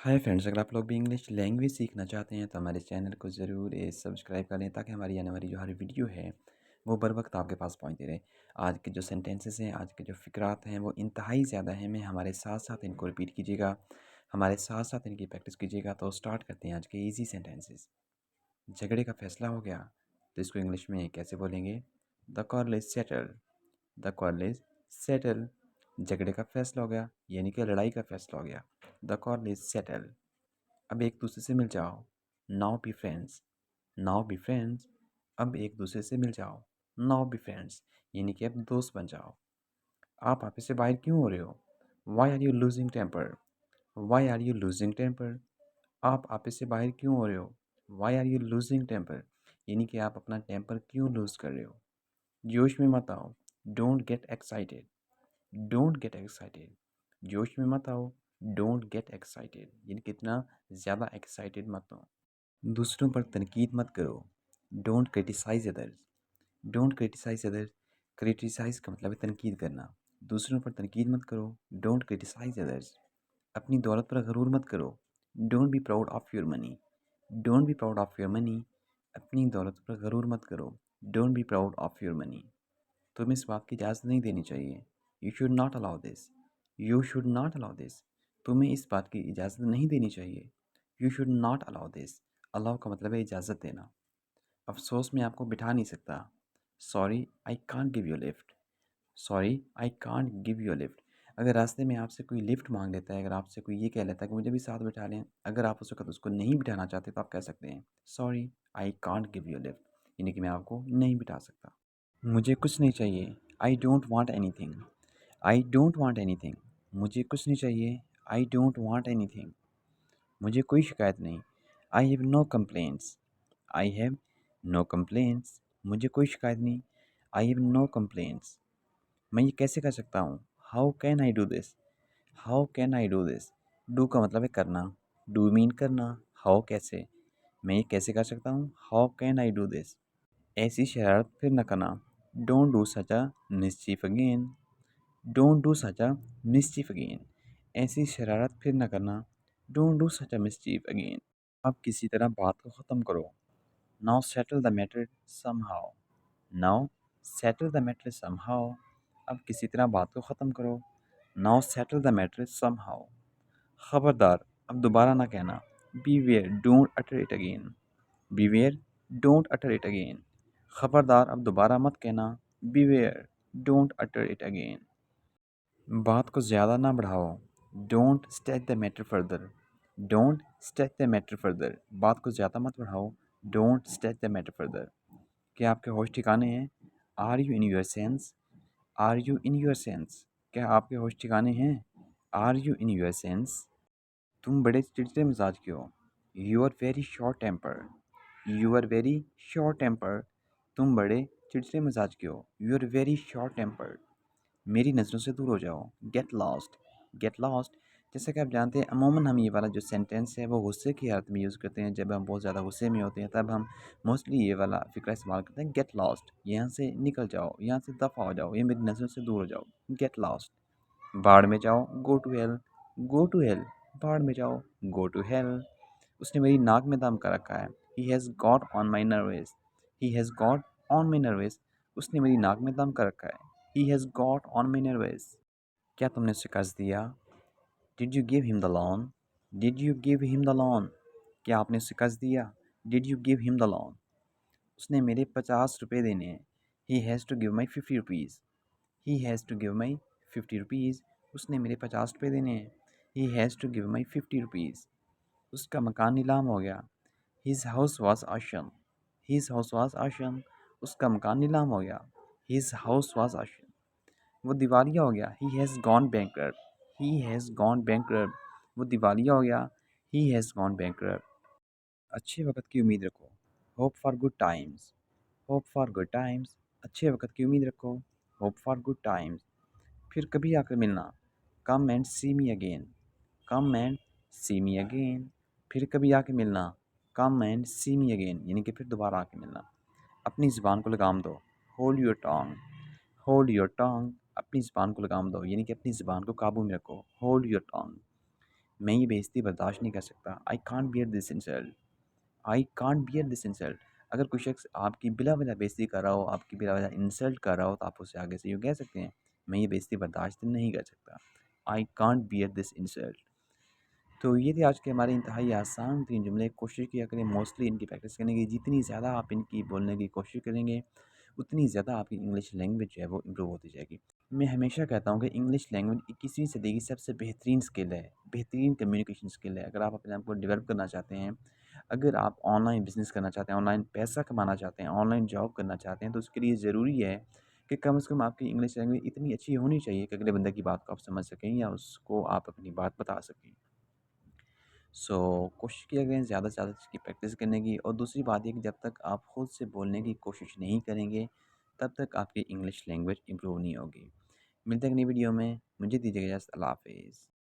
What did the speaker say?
Hi friends, अगर आप लोग भी इंग्लिश लैंग्वेज सीखना चाहते हैं तो हमारे चैनल को ज़रूर सब्सक्राइब कर लें ताकि हमारी आने वाली जो हर वीडियो है वो बर वक्त आपके पास पहुंचती रहे। आज के जो सेंटेंसेस हैं, आज के जो फ़िक्रात हैं वो इंतहाई ज़्यादा हैं। मैं हमारे साथ साथ इनको रिपीट कीजिएगा, हमारे साथ साथ इनकी प्रैक्टिस कीजिएगा। तो स्टार्ट करते हैं आज के ईजी सेंटेंसेस। झगड़े का फैसला हो गया तो इसको इंग्लिश में कैसे बोलेंगे? The call is settle. The call is settle. झगड़े का फैसला हो गया यानी कि लड़ाई का फैसला हो गया। The call is settle. अब एक दूसरे से मिल जाओ। Now be friends. Now be friends. अब एक दूसरे से मिल जाओ। नाउ बी फ्रेंड्स यानी कि अब दोस्त बन जाओ। आप आपस से बाहर क्यों हो रहे हो? Why are you losing temper? Why are you losing temper? आप आपस से बाहर क्यों हो रहे हो? Why are you losing temper यानी कि आप अपना टेम्पर क्यों लूज कर रहे हो? जोश में मत आओ। Don't get excited. Don't get excited. जोश में मत आओ। डोंट गेट एक्साइटेड यानी कितना ज़्यादा एक्साइटेड मत हो। दूसरों पर तनकीद मत करो। Don't criticise others. Don't criticise others. Criticise का मतलब है तनकीद करना। दूसरों पर तनकीद मत करो। Don't criticise others. अपनी दौलत पर गरूर मत करो। Don't be proud of your money. Don't be proud of your money. अपनी दौलत पर गरूर मत करो। Don't be proud of your money. तुम्हें इस बात की इजाज़त नहीं देनी चाहिए। You should not allow this. You should not allow this. तुम्हें इस बात की इजाज़त नहीं देनी चाहिए। You should not allow this. Allow का मतलब है इजाज़त देना। अफसोस मैं आपको बिठा नहीं सकता। Sorry I can't give you lift. Sorry I can't give you lift. अगर रास्ते में आपसे कोई लिफ्ट मांग लेता है, अगर आपसे कोई ये कह लेता है कि मुझे भी साथ बिठा लें, अगर आप उस वक्त उसको नहीं बिठाना चाहते तो आप कह सकते हैं sorry I can't give you lift यानी कि मैं आपको नहीं बिठा सकता। मुझे कुछ नहीं चाहिए। I don't want anything. I don't want anything. मुझे कुछ नहीं चाहिए। I don't want anything. मुझे कोई शिकायत नहीं। I have no complaints. I have no complaints. मुझे कोई शिकायत नहीं। I have no complaints. मैं ये कैसे कर सकता हूँ? How can I do this? How can I do this? Do का मतलब है करना। डू मीन करना। हाउ कैसे? मैं ये कैसे कर सकता हूँ? How can I do this? ऐसी शरारत फिर न करना। Don't do such a mischief again. Don't do such a mischief again. ऐसी शरारत फिर न करना। Don't do such a mischief again. अब किसी तरह बात को ख़त्म करो। Now settle the matter somehow. Now settle the matter somehow. अब किसी तरह बात को ख़त्म करो। Now settle the matter somehow. खबरदार, अब दोबारा ना कहना। Beware don't utter it again. Beware don't utter it again. खबरदार, अब दोबारा मत कहना। Beware don't utter it again. बात को ज़्यादा ना बढ़ाओ। Don't stretch the matter further. Don't stretch the matter further. बात को ज़्यादा मत बढ़ाओ। Don't stretch the matter further. क्या आपके होश ठिकाने हैं? Are you in your sense? Are you in your sense? क्या आपके होश ठिकाने हैं? Are you in your sense? तुम बड़े चिड़चिड़े मिजाज के हो। You are very short temper. You are very short temper. तुम बड़े चिड़चिड़े मिजाज के हो। You are very short temper. मेरी नज़रों से दूर हो जाओ। Get lost. Get lost. जैसे कि आप जानते हैं, अमूमन हम ये वाला जो सेंटेंस है वो गुस्से की हालत में यूज़ करते हैं। जब हम बहुत ज़्यादा गुस्से में होते हैं तब हम मोस्टली ये वाला फ़िक्रा इस्तेमाल करते हैं, गेट लॉस्ट। यहाँ से निकल जाओ, यहाँ से दफ़ा हो जाओ, या मेरी नज़रों से दूर हो जाओ। Get lost. बाढ़ में जाओ, go to hell. Go to hell. बाढ़ में जाओ, गो टू हेल। उसने मेरी नाक में दम कर रखा है। He has got on my nerves. He has got on my nerves. उसने मेरी नाक में दम कर रखा है। He has got on my nerves. क्या तुमने उसे कर्ज दिया? Did you give him the loan? Did you give him the loan? क्या आपने उसे कर्ज दिया? Did you give him the loan? उसने मेरे 50 रुपये देने हैं। He has to give my 50 rupees. He has to give my 50 rupees. उसने मेरे 50 रुपये देने हैं। He has to give my 50 rupees. उसका मकान नीलाम हो गया। His house was auction. His house was auction. उसका मकान नीलाम हो गया। His house was auction. वो दिवालिया हो गया। He has gone bankrupt. He has gone bankrupt. वो दिवालिया हो गया। He has gone bankrupt. अच्छे वक्त की उम्मीद रखो। Hope for good times. Hope for good times. अच्छे वक्त की उम्मीद रखो। Hope for good times. फिर कभी आकर मिलना। Come and see me again. Come and see me again. फिर कभी आके मिलना। Come and see me again यानी कि फिर दोबारा आके मिलना। अपनी ज़ुबान को लगाम दो। Hold your tongue. Hold your tongue. अपनी ज़ुबान को लगाम दो यानी कि अपनी ज़ुबान को काबू में रखो। Hold your tongue. मैं ये बेइज़्ज़ती बर्दाश्त नहीं कर सकता। I can't bear this insult. I can't bear this insult. अगर कोई शख्स आपकी बिला वजह बेइज़्ज़ती कर रहा हो, आपकी बिला वजह इंसल्ट कर रहा हो, तो आप उससे आगे से यूँ कह सकते हैं, मैं ये बेइज़्ज़ती बर्दाश्त नहीं कर सकता। I can't bear this insult. तो ये थे आज के हमारे इंतहाई आसान 3 जुमले। कोशिश किया करें मोस्टली इनकी प्रैक्टिस करने की। जितनी ज़्यादा आप इनकी बोलने की कोशिश करेंगे, उतनी ज़्यादा आपकी इंग्लिश लैंग्वेज जो है वो इम्प्रूव होती जाएगी। मैं हमेशा कहता हूँ कि इंग्लिश लैंग्वेज 21वीं सदी की सबसे बेहतरीन स्किल है, बेहतरीन कम्युनिकेशन स्किल है। अगर आप अपने आप को डेवलप करना चाहते हैं, अगर आप ऑनलाइन बिज़नेस करना चाहते हैं, ऑनलाइन पैसा कमाना चाहते हैं, ऑनलाइन जॉब करना चाहते हैं, तो उसके लिए ज़रूरी है कि कम से कम आपकी इंग्लिश लैंग्वेज इतनी अच्छी होनी चाहिए कि अगले बंदे की बात को आप समझ सकें या उसको आप अपनी बात बता सकें। सो कोशिश किया करें ज़्यादा से ज़्यादा इसकी प्रैक्टिस करने की। और दूसरी बात ये कि जब तक आप खुद से बोलने की कोशिश नहीं करेंगे, तब तक आपकी इंग्लिश लैंग्वेज इम्प्रूव नहीं होगी। मिलते हैं एक नई वीडियो में। मुझे दीजिए इजाज़त। अल्लाह हाफ़िज़।